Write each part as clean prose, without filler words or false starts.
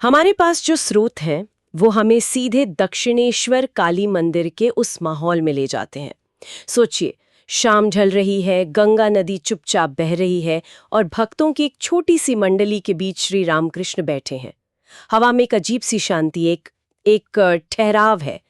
हमारे पास जो स्रोत हैं वो हमें सीधे दक्षिणेश्वर काली मंदिर के उस माहौल में ले जाते हैं। सोचिए, शाम ढल रही है, गंगा नदी चुपचाप बह रही है और भक्तों की एक छोटी सी मंडली के बीच श्री रामकृष्ण बैठे हैं। हवा में एक अजीब सी शांति, एक ठहराव है।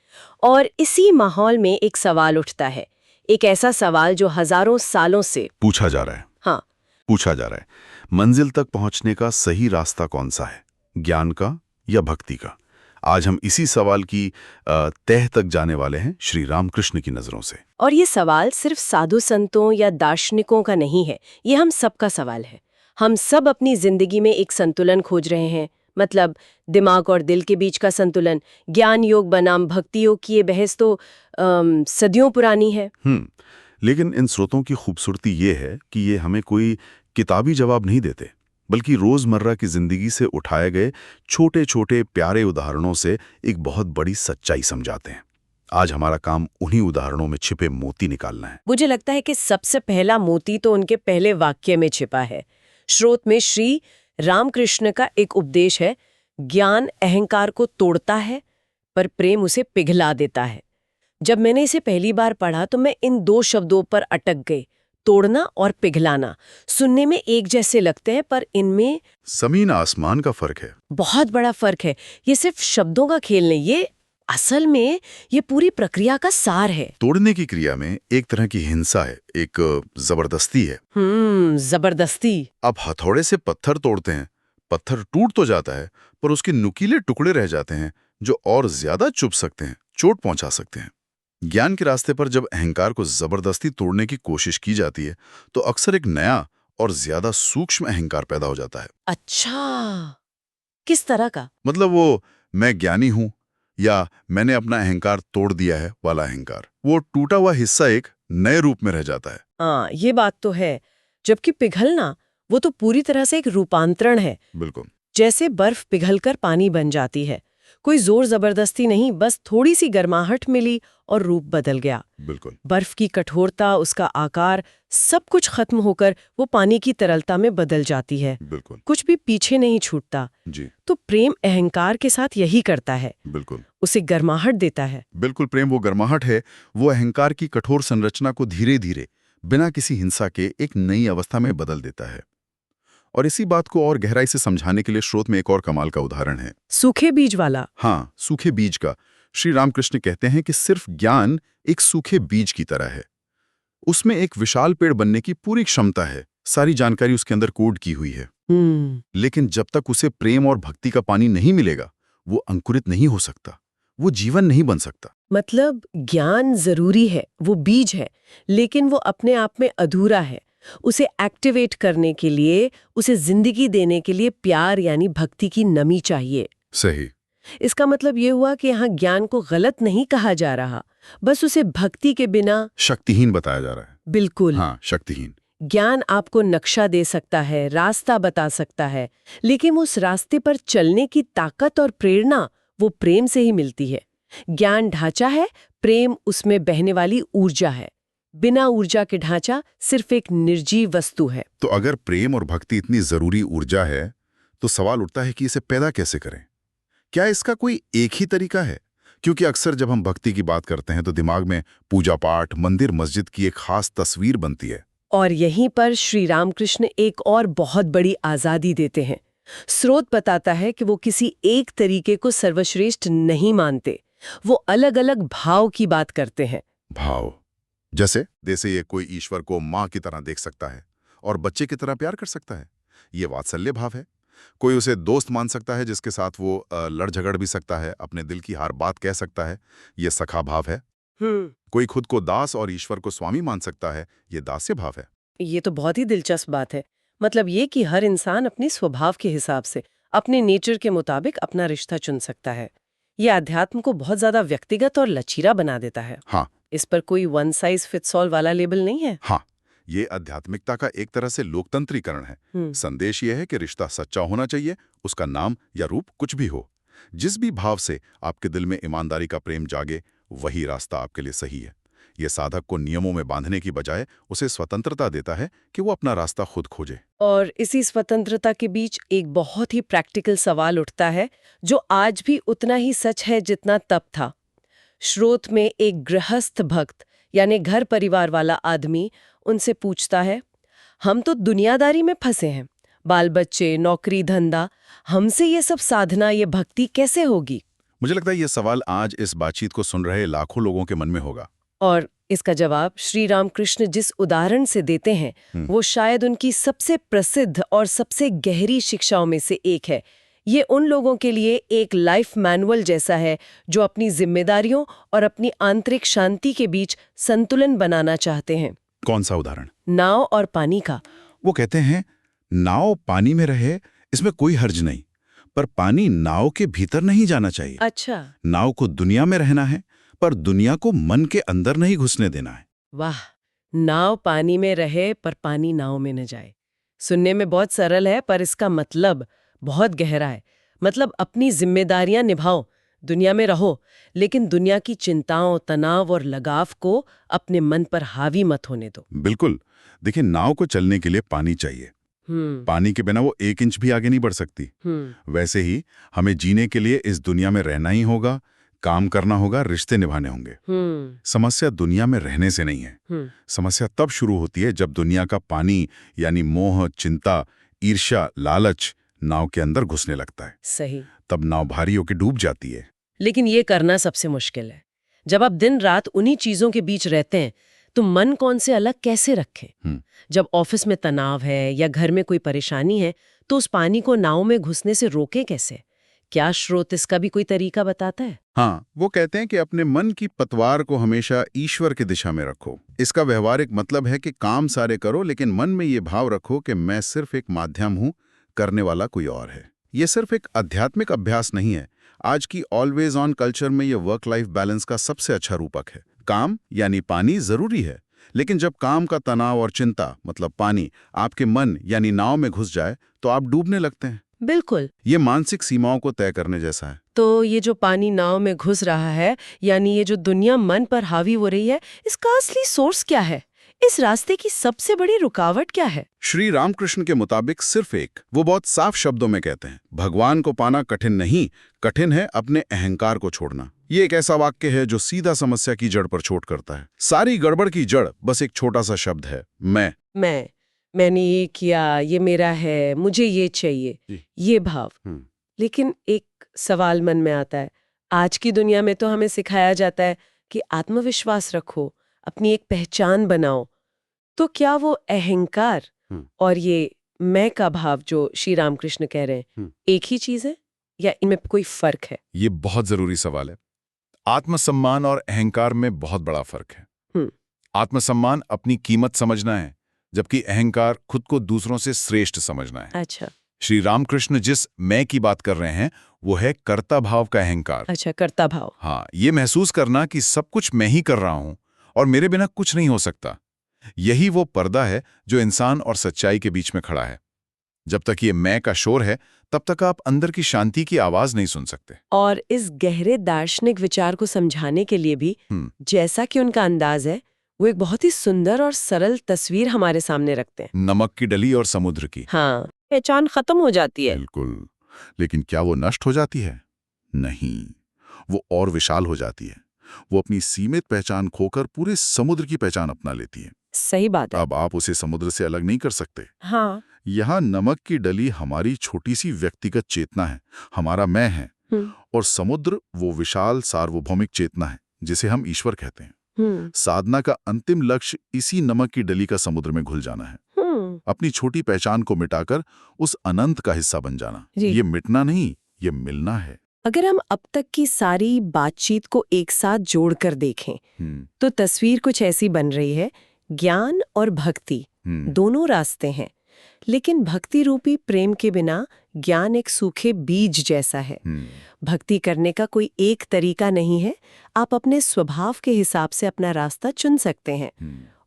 और इसी माहौल में एक सवाल उठता है, एक ऐसा सवाल जो हजारों सालों से पूछा जा रहा है। हाँ, पूछा जा रहा है, मंजिल तक पहुंचने का सही रास्ता कौन सा है, ज्ञान का या भक्ति का? आज हम इसी सवाल की तह तक जाने वाले हैं श्री रामकृष्ण की नजरों से। और ये सवाल सिर्फ साधु संतों या दार्शनिकों का नहीं है, ये हम सबका सवाल है। हम सब अपनी जिंदगी में एक संतुलन खोज रहे हैं, मतलब दिमाग और दिल के बीच का संतुलन। ज्ञान योग बनाम भक्ति योग की ये बहस तो सदियों पुरानी है। लेकिन इन स्रोतों की खूबसूरती ये है कि ये हमें कोई किताबी जवाब नहीं देते, बल्कि रोजमर्रा की जिंदगी से उठाए गए छोटे छोटे प्यारे उदाहरणों से एक बहुत बड़ी सच्चाई समझाते हैं। आज हमारा काम उन्हीं उदाहरणों में छिपे मोती निकालना है। मुझे लगता है कि सबसे पहला मोती तो उनके पहले वाक्य में छिपा है। स्रोत में श्री रामकृष्ण का एक उपदेश है, ज्ञान अहंकार को तोड़ता है पर प्रेम उसे पिघला देता है। जब मैंने इसे पहली बार पढ़ा तो मैं इन दो शब्दों पर अटक गई। तोड़ना और पिघलाना सुनने में एक जैसे लगते हैं, पर इनमें जमीन आसमान का फर्क है। बहुत बड़ा फर्क है। ये सिर्फ शब्दों का खेल नहीं, ये असल में ये पूरी प्रक्रिया का सार है। तोड़ने की क्रिया में एक तरह की हिंसा है, एक जबरदस्ती है। जबरदस्ती। आप हथौड़े से पत्थर तोड़ते हैं, पत्थर टूट तो जाता है, पर उसके नुकीले टुकड़े रह जाते हैं जो और ज्यादा चुभ सकते हैं, चोट पहुंचा सकते हैं। ज्ञान के रास्ते पर जब अहंकार को जबरदस्ती तोड़ने की कोशिश की जाती है तो अक्सर एक नया और ज्यादा सूक्ष्म अहंकार पैदा हो जाता है। अच्छा, किस तरह का? मतलब वो मैं ज्ञानी हूं या मैंने अपना अहंकार तोड़ दिया है वाला अहंकार, वो टूटा हुआ हिस्सा एक नए रूप में रह जाता है। हाँ, ये बात तो है। जबकि पिघलना, वो तो पूरी तरह से एक रूपांतरण है। बिल्कुल। जैसे बर्फ पिघलकर पानी बन जाती है। कोई जोर जबरदस्ती नहीं, बस थोड़ी सी गर्माहट मिली और रूप बदल गया। बिल्कुल। बर्फ की कठोरता, उसका आकार, सब कुछ खत्म होकर वो पानी की तरलता में बदल जाती है। बिल्कुल। कुछ भी पीछे नहीं छूटता। जी। तो प्रेम अहंकार के साथ यही करता है। बिल्कुल। उसे गर्माहट देता है। बिल्कुल, प्रेम वो गर्माहट है, वो अहंकार की कठोर संरचना को धीरे धीरे बिना किसी हिंसा के एक नई अवस्था में बदल देता है। और इसी बात को और गहराई से समझाने के लिए स्रोत में एक और कमाल का उदाहरण है, सूखे बीज वाला। हाँ, सूखे बीज का। श्री रामकृष्ण कहते हैं कि सिर्फ ज्ञान एक सूखे बीज की तरह है। उसमें एक विशाल पेड़ बनने की पूरी क्षमता है, सारी जानकारी उसके अंदर कोड की हुई है। लेकिन जब तक उसे प्रेम और भक्ति का पानी नहीं मिलेगा, वो अंकुरित नहीं हो सकता, वो जीवन नहीं बन सकता। मतलब ज्ञान जरूरी है, वो बीज है, लेकिन वो अपने आप में अधूरा है। उसे एक्टिवेट करने के लिए, उसे जिंदगी देने के लिए प्यार यानी भक्ति की नमी चाहिए। सही। इसका मतलब ये हुआ कि यहाँ ज्ञान को गलत नहीं कहा जा रहा, बस उसे भक्ति के बिना शक्तिहीन बताया जा रहा है। बिल्कुल। हाँ, शक्तिहीन। ज्ञान आपको नक्शा दे सकता है, रास्ता बता सकता है, लेकिन उस रास्ते पर चलने की ताकत और प्रेरणा वो प्रेम से ही मिलती है। ज्ञान ढांचा है, प्रेम उसमें बहने वाली ऊर्जा है। बिना ऊर्जा के ढांचा सिर्फ एक निर्जीव वस्तु है। तो अगर प्रेम और भक्ति इतनी जरूरी ऊर्जा है, तो सवाल उठता है कि इसे पैदा कैसे करें? क्या इसका कोई एक ही तरीका है? क्योंकि अक्सर जब हम भक्ति की बात करते हैं तो दिमाग में पूजा पाठ, मंदिर, मस्जिद की एक खास तस्वीर बनती है। और यहीं पर श्री रामकृष्ण एक और बहुत बड़ी आजादी देते हैं। स्रोत बताता है कि वो किसी एक तरीके को सर्वश्रेष्ठ नहीं मानते, वो अलग अलग भाव की बात करते हैं। भाव जैसे ये कोई ईश्वर को माँ की तरह देख सकता है और बच्चे की तरह प्यार कर सकता है, ये वात्सल्य भाव है। कोई उसे दोस्त मान सकता है जिसके साथ वो लड़ झगड़ भी सकता है, अपने दिल की हर बात कह सकता है, ये सखा भाव है। कोई खुद को दास और ईश्वर को स्वामी मान सकता है, ये दास्य भाव है। ये तो बहुत ही दिलचस्प बात है। मतलब ये कि हर इंसान अपने स्वभाव के हिसाब से, अपने नेचर के मुताबिक अपना रिश्ता चुन सकता है। ये अध्यात्म को बहुत ज्यादा व्यक्तिगत और लचीला बना देता है। हाँ। इस पर कोई वन साइज फिट्स ऑल वाला लेबल नहीं है। हाँ, ये आध्यात्मिकता का एक तरह से लोकतंत्रीकरण है। संदेश ये है कि रिश्ता सच्चा होना चाहिए, उसका नाम या रूप कुछ भी हो। जिस भी भाव से आपके दिल में ईमानदारी का प्रेम जागे, वही रास्ता आपके लिए सही है। ये साधक को नियमों में बांधने की बजाय उसे स्वतंत्रता देता है कि वो अपना रास्ता खुद खोजे। और इसी स्वतंत्रता के बीच एक बहुत ही प्रैक्टिकल सवाल उठता है जो आज भी उतना ही सच है जितना तब था। श्रोत में एक गृहस्थ भक्त यानी घर परिवार वाला आदमी उनसे पूछता है, हम तो दुनियादारी में फंसे हैं, बाल बच्चे, नौकरी, धंधा, हमसे ये सब साधना, ये भक्ति कैसे होगी? मुझे लगता है ये सवाल आज इस बातचीत को सुन रहे लाखों लोगों के मन में होगा। और इसका जवाब श्री रामकृष्ण जिस उदाहरण से देते हैं वो शायद उनकी सबसे प्रसिद्ध और सबसे गहरी शिक्षाओं में से एक है। ये उन लोगों के लिए एक लाइफ मैनुअल जैसा है जो अपनी जिम्मेदारियों और अपनी आंतरिक शांति के बीच संतुलन बनाना चाहते हैं। कौन सा उदाहरण? नाव और पानी का। वो कहते हैं नाव पानी में रहे इसमें कोई हर्ज नहीं, पर पानी नाव के भीतर नहीं जाना चाहिए। अच्छा। नाव को दुनिया में रहना है पर दुनिया को मन के अंदर नहीं घुसने देना है। वाह, नाव पानी में रहे पर पानी नाव में न जाए। सुनने में बहुत सरल है पर इसका मतलब बहुत गहरा है। मतलब अपनी जिम्मेदारियां निभाओ, दुनिया में रहो, लेकिन दुनिया की चिंताओं, तनाव और लगाव को अपने मन पर हावी मत होने दो। बिल्कुल। देखिए, नाव को चलने के लिए पानी चाहिए। पानी के बिना वो 1 इंच भी आगे नहीं बढ़ सकती। वैसे ही हमें जीने के लिए इस दुनिया में रहना ही होगा, काम करना होगा, रिश्ते निभाने होंगे। समस्या दुनिया में रहने से नहीं है। समस्या तब शुरू होती है जब दुनिया का पानी यानी मोह, चिंता, ईर्ष्या, लालच नाव के अंदर घुसने लगता है। सही। तब नाव भारी होकर डूब जाती है। लेकिन ये करना सबसे मुश्किल है। जब आप दिन रात उन्हीं चीजों के बीच रहते हैं तो मन कौन से अलग कैसे रखें? जब ऑफिस में तनाव है या घर में कोई परेशानी है तो उस पानी को नाव में घुसने से रोके कैसे? क्या श्रोत इसका भी कोई तरीका बताता है? हाँ, वो कहते हैं कि अपने मन की पतवार को हमेशा ईश्वर की दिशा में रखो। इसका व्यवहारिक मतलब है कि काम सारे करो लेकिन मन में ये भाव रखो कि मैं सिर्फ एक माध्यम हूँ, करने वाला कोई और है। ये सिर्फ एक आध्यात्मिक अभ्यास नहीं है। आज की ऑलवेज ऑन कल्चर में ये वर्क लाइफ बैलेंस का सबसे अच्छा रूपक है। काम यानी पानी जरूरी है, लेकिन जब काम का तनाव और चिंता मतलब पानी आपके मन यानी नाव में घुस जाए तो आप डूबने लगते हैं। बिल्कुल। ये मानसिक सीमाओं को तय करने जैसा है। तो ये जो पानी नाव में घुस रहा है यानी ये जो दुनिया मन पर हावी हो रही है, इसका असली सोर्स क्या है? इस रास्ते की सबसे बड़ी रुकावट क्या है? श्री रामकृष्ण के मुताबिक सिर्फ एक। वो बहुत साफ शब्दों में कहते हैं, भगवान को पाना कठिन नहीं, कठिन है अपने अहंकार को छोड़ना। ये एक ऐसा वाक्य है जो सीधा समस्या की जड़ पर चोट करता है। सारी गड़बड़ की जड़ बस एक छोटा सा शब्द है, मैंने ये किया, ये मेरा है, मुझे ये चाहिए, ये भाव। लेकिन एक सवाल मन में आता है, आज की दुनिया में तो हमें सिखाया जाता है कि आत्मविश्वास रखो, अपनी एक पहचान बनाओ। तो क्या वो अहंकार और ये मैं का भाव जो श्री रामकृष्ण कह रहे हैं एक ही चीज है या इनमें कोई फर्क है? ये बहुत जरूरी सवाल है। आत्मसम्मान और अहंकार में बहुत बड़ा फर्क है। आत्मसम्मान अपनी कीमत समझना है, जबकि अहंकार खुद को दूसरों से श्रेष्ठ समझना है। अच्छा। श्री रामकृष्ण जिस मैं की बात कर रहे हैं वो है कर्ता भाव का अहंकार। अच्छा, कर्ता भाव। हाँ, ये महसूस करना कि सब कुछ मैं ही कर रहा हूं और मेरे बिना कुछ नहीं हो सकता। यही वो पर्दा है जो इंसान और सच्चाई के बीच में खड़ा है। जब तक ये मैं का शोर है तब तक आप अंदर की शांति की आवाज नहीं सुन सकते। और इस गहरे दार्शनिक विचार को समझाने के लिए भी जैसा कि उनका अंदाज है, वो एक बहुत ही सुंदर और सरल तस्वीर हमारे सामने रखते हैं। नमक की डली और समुद्र की। हाँ, पहचान खत्म हो जाती है। बिल्कुल। लेकिन क्या वो नष्ट हो जाती है? नहीं, वो और विशाल हो जाती है। वो अपनी सीमित पहचान खोकर पूरे समुद्र की पहचान अपना लेती है। सही बात है। अब आप उसे समुद्र से अलग नहीं कर सकते। हाँ। यहाँ नमक की डली हमारी छोटी सी व्यक्तिगत चेतना है, हमारा मैं है, और समुद्र वो विशाल सार्वभौमिक चेतना है जिसे हम ईश्वर कहते हैं। साधना का अंतिम लक्ष्य इसी नमक की डली का समुद्र में घुल जाना है, अपनी छोटी पहचान को मिटाकर उस अनंत का हिस्सा बन जाना। ये मिटना नहीं, ये मिलना है। अगर हम अब तक की सारी बातचीत को एक साथ जोड़कर देखें तो तस्वीर कुछ ऐसी बन रही है, ज्ञान और भक्ति दोनों रास्ते हैं, लेकिन भक्ति रूपी प्रेम के बिना ज्ञान एक सूखे बीज जैसा है। भक्ति करने का कोई एक तरीका नहीं है, आप अपने स्वभाव के हिसाब से अपना रास्ता चुन सकते हैं।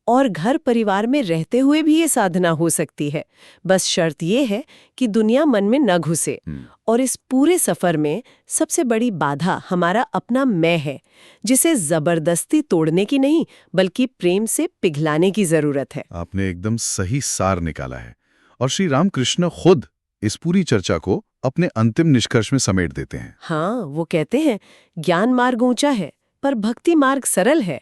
और घर परिवार में रहते हुए भी ये साधना हो सकती है। बस शर्त ये है कि दुनिया मन में न घुसे। और इस पूरे सफर में सबसे बड़ी बाधा हमारा अपना मैं है, जिसे जबरदस्ती तोड़ने की नहीं बल्कि प्रेम से पिघलाने की जरूरत है। आपने एकदम सही सार निकाला है। और श्री रामकृष्ण खुद इस पूरी चर्चा को अपने अंतिम निष्कर्ष में समेट देते हैं। हाँ, वो कहते हैं ज्ञान मार्ग ऊंचा है पर भक्ति मार्ग सरल है।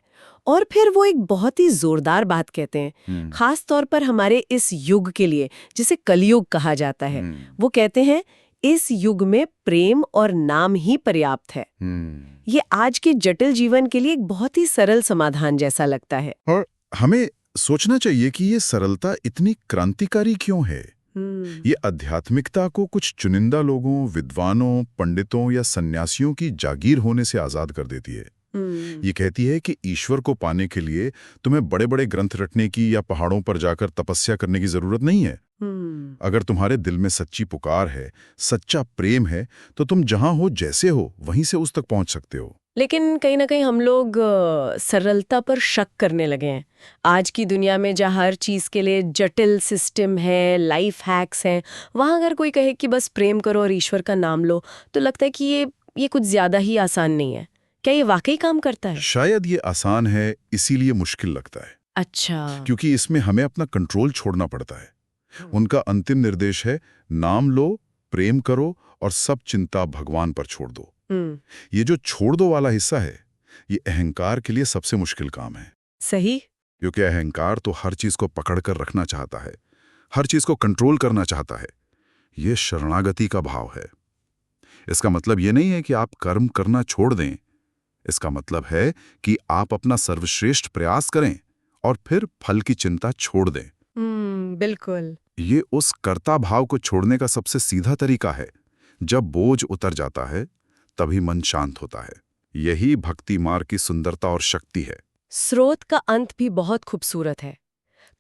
और फिर वो एक बहुत ही जोरदार बात कहते हैं, खास तौर पर हमारे इस युग के लिए, जिसे कलयुग कहा जाता है। वो कहते हैं इस युग में प्रेम और नाम ही पर्याप्त है। ये आज के जटिल जीवन के लिए एक बहुत ही सरल समाधान जैसा लगता है। और हमें सोचना चाहिए कि ये सरलता इतनी क्रांतिकारी क्यों है। ये आध्यात्मिकता को कुछ चुनिंदा लोगों, विद्वानों, पंडितों या सन्यासियों की जागीर होने से आजाद कर देती है। ये कहती है कि ईश्वर को पाने के लिए तुम्हें बड़े बड़े ग्रंथ रटने की या पहाड़ों पर जाकर तपस्या करने की जरूरत नहीं है। अगर तुम्हारे दिल में सच्ची पुकार है, सच्चा प्रेम है, तो तुम जहां हो, जैसे हो, वहीं से उस तक पहुंच सकते हो। लेकिन कहीं ना कहीं हम लोग सरलता पर शक करने लगे हैं। आज की दुनिया में जहाँ हर चीज़ के लिए जटिल सिस्टम है, लाइफ हैक्स हैं, वहाँ अगर कोई कहे कि बस प्रेम करो और ईश्वर का नाम लो, तो लगता है कि ये कुछ ज़्यादा ही आसान नहीं है। क्या ये वाकई काम करता है? शायद ये आसान है, इसीलिए मुश्किल लगता है। अच्छा। क्योंकि इसमें हमें अपना कंट्रोल छोड़ना पड़ता है। उनका अंतिम निर्देश है, नाम लो, प्रेम करो और सब चिंता भगवान पर छोड़ दो। ये जो छोड़ दो वाला हिस्सा है, ये अहंकार के लिए सबसे मुश्किल काम है। सही। क्योंकि अहंकार तो हर चीज को पकड़कर रखना चाहता है, हर चीज को कंट्रोल करना चाहता है। ये शरणागति का भाव है। इसका मतलब ये नहीं है कि आप कर्म करना छोड़ दें। इसका मतलब है कि आप अपना सर्वश्रेष्ठ प्रयास करें और फिर फल की चिंता छोड़ दें। बिल्कुल। ये उस कर्ता भाव को छोड़ने का सबसे सीधा तरीका है। जब बोझ उतर जाता है, तभी मन शांत होता है। यही भक्ति मार्ग की सुंदरता और शक्ति है। स्रोत का अंत भी बहुत खूबसूरत है।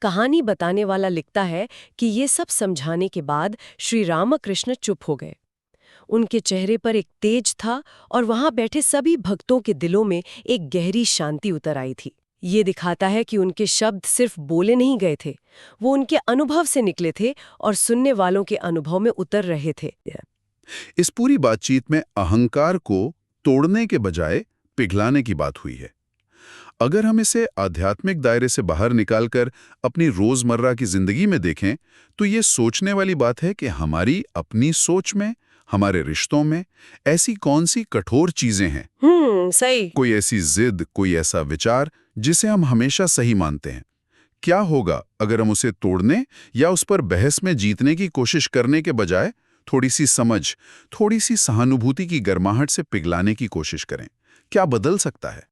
कहानी बताने वाला लिखता है कि ये सब समझाने के बाद श्री रामकृष्ण चुप हो गए। उनके चेहरे पर एक तेज था और वहां बैठे सभी भक्तों के दिलों में एक गहरी शांति उतर आई थी। ये दिखाता है कि उनके शब्द सिर्फ बोले नहीं गए थे, वो उनके अनुभव से निकले थे और सुनने वालों के अनुभव में उतर रहे थे। इस पूरी बातचीत में अहंकार को तोड़ने के बजाय पिघलाने की बात हुई है। अगर हम इसे आध्यात्मिक दायरे से बाहर निकालकर अपनी रोजमर्रा की जिंदगी में देखें, तो ये सोचने वाली बात है कि हमारी अपनी सोच में, हमारे रिश्तों में ऐसी कौन सी कठोर चीजें हैं। सही। कोई ऐसी जिद, कोई ऐसा विचार जिसे हम हमेशा सही मानते हैं। क्या होगा अगर हम उसे तोड़ने या उस पर बहस में जीतने की कोशिश करने के बजाय थोड़ी सी समझ, थोड़ी सी सहानुभूति की गर्माहट से पिघलाने की कोशिश करें? क्या बदल सकता है?